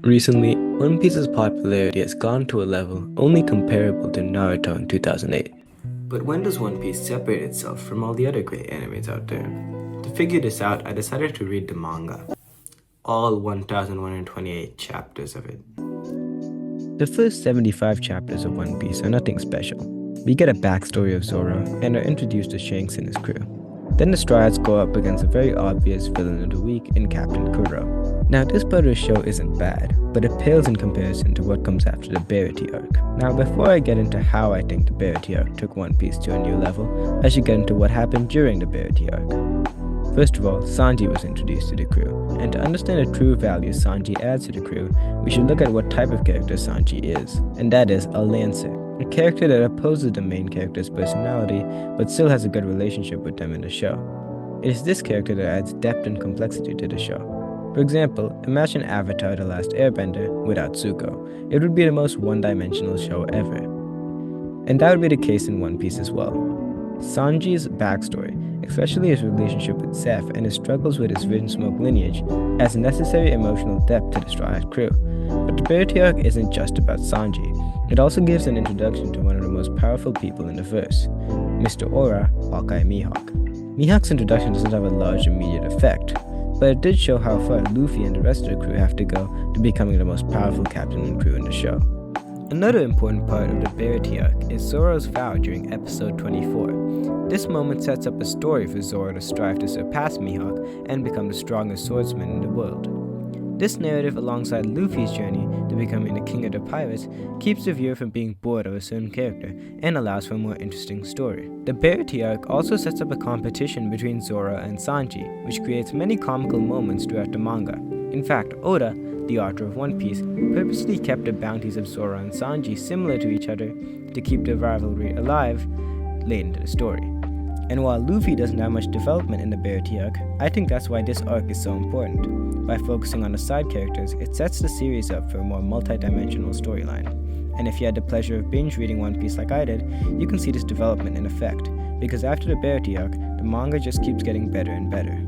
Recently, One Piece's popularity has gone to a level only comparable to Naruto in 2008. But when does One Piece separate itself from all the other great animes out there? To figure this out, I decided to read the manga. All 1,128 chapters of it. The first 75 chapters of One Piece are nothing special. We get a backstory of Zoro and are introduced to Shanks and his crew. Then the Straw Hats go up against a very obvious villain of the week in Captain Kuro. Now this part of the show isn't bad, but it pales in comparison to what comes after the Verity arc. Now before I get into how I think the Verity arc took One Piece to a new level, I should get into what happened during the Verity arc. First of all, Sanji was introduced to the crew, and to understand the true value Sanji adds to the crew, we should look at what type of character Sanji is, and that is a Lancer, a character that opposes the main character's personality, but still has a good relationship with them in the show. It is this character that adds depth and complexity to the show. For example, imagine Avatar: The Last Airbender without Zuko. It would be the most one-dimensional show ever. And that would be the case in One Piece as well. Sanji's backstory, especially his relationship with Zeph and his struggles with his Vinsmoke lineage, adds necessary emotional depth to the Straw Hat crew. But the Verity arc isn't just about Sanji. It also gives an introduction to one of the most powerful people in the verse, Mr. Aura, Hawkeye Mihawk. Mihawk's introduction doesn't have a large immediate effect, but it did show how far Luffy and the rest of the crew have to go to becoming the most powerful captain and crew in the show. Another important part of the Verity arc is Zoro's vow during episode 24. This moment sets up a story for Zoro to strive to surpass Mihawk and become the strongest swordsman in the world. This narrative, alongside Luffy's journey to becoming the king of the pirates, keeps the viewer from being bored of a certain character and allows for a more interesting story. The Verity arc also sets up a competition between Zoro and Sanji, which creates many comical moments throughout the manga. In fact, Oda, the author of One Piece, purposely kept the bounties of Zoro and Sanji similar to each other to keep the rivalry alive late into the story. And while Luffy doesn't have much development in the Verity arc, I think that's why this arc is so important. By focusing on the side characters, it sets the series up for a more multi-dimensional storyline. And if you had the pleasure of binge reading One Piece like I did, you can see this development in effect, because after the Verity arc, the manga just keeps getting better and better.